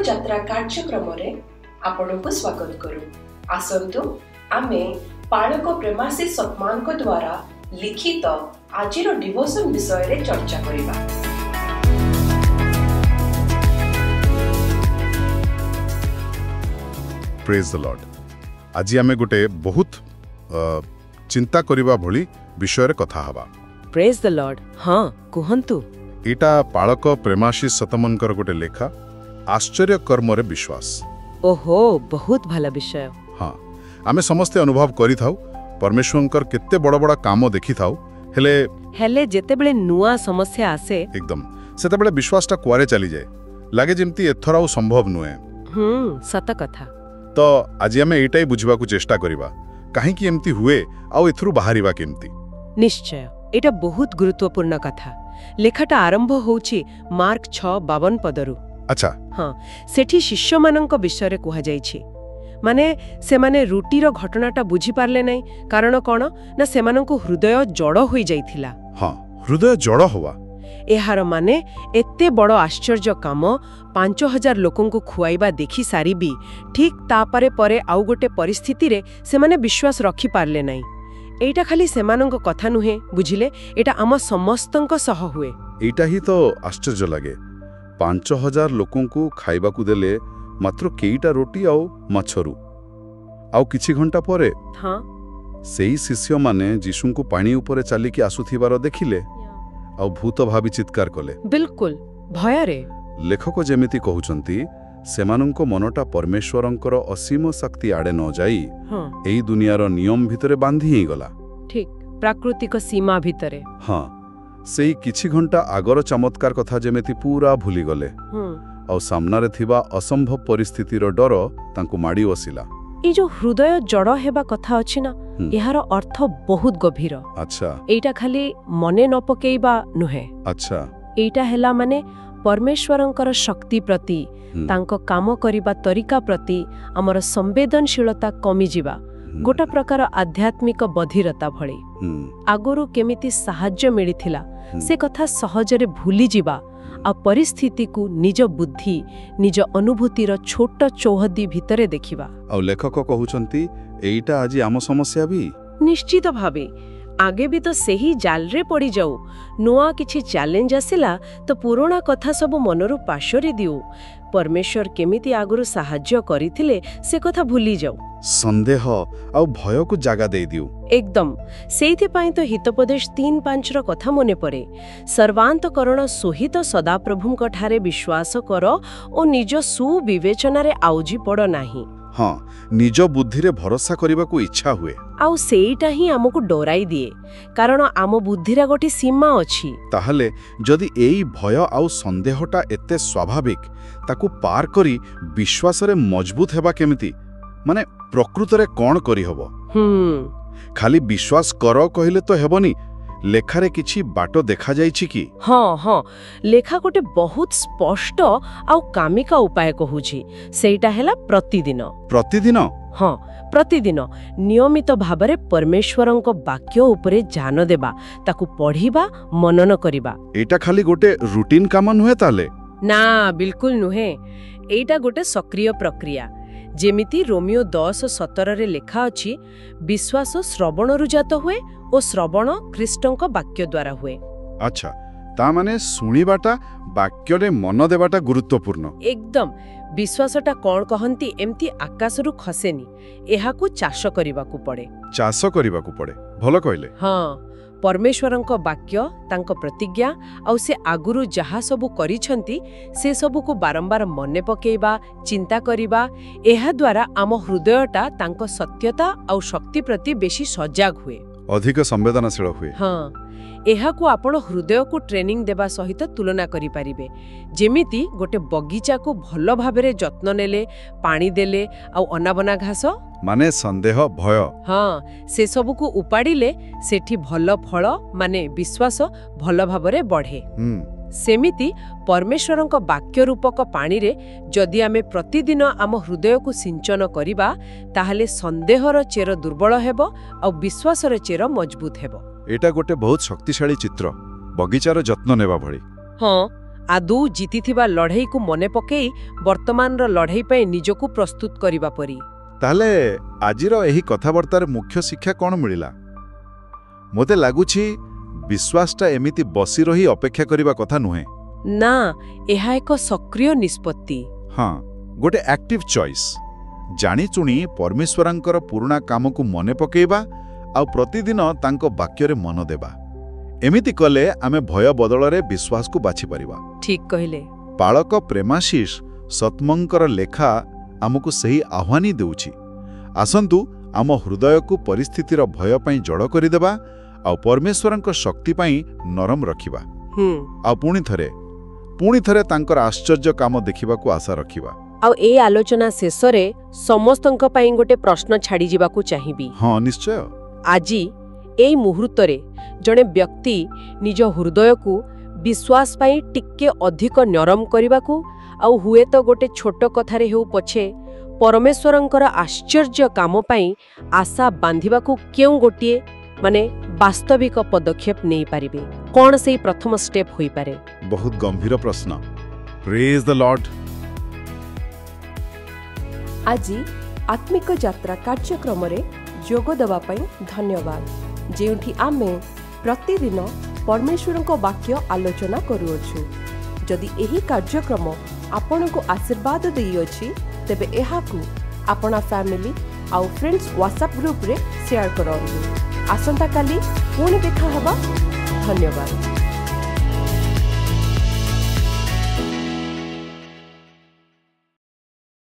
ଯାତ୍ରା କାର୍ଯ୍ୟକ୍ରମରେ ଆପଣଙ୍କୁ ସ୍ୱାଗତ କରୁ। ଆସନ୍ତୁ ଆମେ ପାଳକ ପ୍ରେମାଶିଷ ସତମାଙ୍କ ଦ୍ୱାରା ଲିଖିତ ଆଜିର ଡିଭୋସନ ବିଷୟରେ ଚର୍ଚ୍ଚା କରିବା। Praise the Lord. आज आमे गोटे बहुत चिंता करिबा भली विषय कथा हवा। Praise the Lord. हाँ कुहंतु। एटा पाळक प्रेमाशीष सतमनकर गोटे लेखा आश्चर्य कर्मरे विश्वास। ओहो बहुत भला विषय। हाँ आमे समस्ते अनुभव करि थाउ परमेश्वरंकर केते बड़ बड़ काम देखि थाउ हेले जेतेबेले नुआ समस्या आसे एकदम सेतेबेले विश्वासटा कुआरे चली जाए लागे जेमती एथराउ संभव नुए। सत कथा। तो आज आमे एटाई बुझबाकू चेष्टा करिबा काहे कि एमती हुए आउ एथरु बाहरिबा केमती। निश्चय एटा बहुत गुरुत्वपूर्ण कथा। लेखाटा आरंभ होउछि मार्क 6:52 पदरु। अच्छा हाँ सेठी शिष्य मानंक विषय कुहा जाइछि। माने सेमाने रुटीर घटनाटा बुझी पारले नै कारण कोन ना सेमानंकु हृदय जड़ होई जाइथिला। हाँ हृदय जड़ होवा एहार माने एते बड़ आश्चर्य काम 5000 लोकंकु खुआइबा देखि सारी भी ठीक तापरे परे आउ गोटे परिस्थिति रे सेमाने विश्वास रखि पारले नै। एटा खाली सेमानंक कथा नुहे बुझिले एटा आम समस्तंक सह हुए। एटा ही तो आश्चर्य लगे 5000 लोकंकु खाइबाकू देले मात्र केईटा रोटी आउ माछरू आउ किछि घंटा परे हाँ सेई शिष्य माने जीशुंकु पानी ऊपर चालिकी आसुथिबार देखिले आउ भूत भाबी चित्कार कले। बिल्कुल भयरे लेखक जेमिति कहउचंती सेमानंको मनटा परमेश्वरंकर असीम शक्ति आडे न जाई एई दुनियार नियम भितरे बांधी ही गला। ठीक प्राकृतिक सीमा भितरे। हाँ सेई किछि घंटा आगर चमत्कार कथा जेमिति पूरा भूली गले आउ सामनारे थिबा असंभव परिस्थितिर डर तांकु माडी वसिला। ए जो हृदय जड़ हेबा कथा अछि ना एहार अर्थ बहुत गभीर। अच्छा एटा खाली मने न पकेइबा नुहे। अच्छा एटा हेला माने परमेश्वरंकर शक्ति प्रति तांको काम करिबा तरीका प्रति हमर संवेदनशीलता कमी जिबा गोटा प्रकार आध्यात्मिक बधिरता भଳି। आगोरु केमिति साहाय्य मिलिथिला से कथा सहजरे भूली जिबा आ परिस्थिति को निज बुद्धि निज अनुभूतिर छोट चौहदी भितरे देखिबा। आ लेखक कहउचंती एइटा आज आम समस्या भी निश्चित भावे आगे भी तो सही जाल रे पड़ी जाऊ नुआ किछि चैलेंज आसिला तो पुराना कथा सब मनरु पाशरी दिउ परमेश्वर केमिति आगुरु साहाय्य करिथिले से कथा भूली जाऊ संदेह आ भय को जागा दे दिउ। एकदम सेइथि पई तो हितोपदेश 3:5 रो कथा मने पड़े सर्वांतकरण सहित सदाप्रभुंक ठारे विश्वास कर ओ निज सुविवेचना रे आउजी पड़ नाही। हाँ निज बुद्धि रे भरोसा करबा को इच्छा हुए आउ सेइटा ही हमकु डराई दिए कारण आम बुद्धिरा गोटी सीमा अछि। ताहले जदि एई भय आउ संदेहटा एते स्वाभाविक ताकू पार करी विश्वास रे मजबूत हेबा केमिति माने प्रकृत रे कोन करी हबो। खाली विश्वास कर कहिले तो हेबनी लेखारे किछि बाटो देखा जाइछि कि। हाँ हाँ लेखा गोटे बहुत स्पष्ट आउ कामिका उपाय कहूछि सेइटा हेला प्रतिदिन। प्रतिदिन हाँ प्रतिदिन नियमित भाबरे परमेश्वरंक वाक्य उपरे ध्यान देबा ताकू पढ़िबा मनन करिबा। एटा खाली गोटे रूटीन काम नुहे ताले ना बिल्कुल नुहे एटा गोटे सक्रिय प्रक्रिया जेमिति रोमियो 10:17 रे लेखा अछि विश्वास श्रवणरु जात हुए ओ श्रवण ख्रीष्टंक वाक्य द्वारा हुए। अच्छा ता माने सुनिबाटा वाक्य रे मन देबाटा गुरुत्वपूर्ण। एकदम विश्वासटा कोन कहंती एम्ति आकाशरु खसेनी एहाकू चाष करिबाकू पड़े। चाष करिबाकू पड़े भलो कहले। हाँ परमेश्वरंक वाक्य तांको प्रतिज्ञा आउ से आगुरु जहा सबु करिछंती से सबु को बारंबार मने पकेइबा चिंता करिबा एहा द्वारा आम हृदयटा तांको सत्यता आउ शक्ति प्रति बेसी सजाग हुए अधिक संवेदनशील हुए। हाँ एहाकू आपण हृदय को ट्रेनिंग देबा सहित तुलना करि पारिबे जेमिति गोटे बगीचा को भलो भाबरे जत्न नेले पानी देले आउ अनाबना घास माने संदेह भय हाँ से सबु को उपाड़िले सेठी भलो फल माने विश्वास भलो भाबरे बढ़े। सेमिति परमेश्वरंक वाक्य रूपक पानी रे जदि आमे प्रतिदिन आम हृदय को सिंचन करिबा ताहले संदेहर चेर दुर्बल हेबो आ विश्वासर चेर मजबूत हेबो। एटा गोटे बहुत शक्तिशाली चित्र बगीचार जत्न नेबा भଳି। हाँ आदौ जीतिथिबा लड़ाई को मने पकई वर्तमानर लड़ाई पे निजको प्रस्तुत करिबा परी। ताले आजिर एही कथाबार्तार मुख्य शिक्षा कौन मिलिला? मोते लागुछि विश्वासटा एमिति बसी रही अपेक्षा करिबा कथा नुहे ना, एहा एक सक्रिय निष्पत्ति। हाँ, गोटे एक्टिव चॉइस। जानी चुनी परमेश्वरंकर पुराना काम को मने पकेइबा आ प्रतिदिन तांको वाक्यरे मन देबा। एमिति कले आमे भय बदलरे विश्वास को बाछि परिबा। ठीक कहिले। पालक प्रेमाशीष सतमंकर लेखा आमको सही आह्वानी देउछि। आसंतु आम हृदय को परिस्थितिर भय पई जड़ करिदेबा आ परमेश्वरंक शक्ति पई नरम रखिबा। आ पुणी थरे तांकर आश्चर्य काम देखिबा को आशा रखिबा। आ ए आलोचना शेषरे समस्तंक पई गोटे प्रश्न छाड़ी जिबाकू चाहिबी। हाँ, निश्चय। आजी एई मुहूर्तरे जणे व्यक्ति निज हृदय को विश्वास पाई टिके अधिक नरम करिबाकू आ हुए तो गोटे छोट कथारे हेउ पछे परमेश्वरंकर आश्चर्य काम पाई आशा बांधिबाकू केउ गोटिए माने वास्तविक पदक्षेप नहीं पारिबे? कौन से प्रथम स्टेप होई पारे? बहुत गंभीर प्रश्न। Praise the Lord. आज आत्मिक यात्रा कार्यक्रम रे जोग देबा पई धन्यवाद। जेउठी आमे प्रतिदिन परमेश्वरंको वाक्य आलोचना करूछु। जदि एही कार्यक्रम आपनको आशीर्वाद देई अछि तेबे एहाकू आपना फैमिली आउ फ्रेंड्स व्हाट्सएप ग्रुप रे शेयर करंतु। आसंता काली पुणी देखा हबा। धन्यवाद।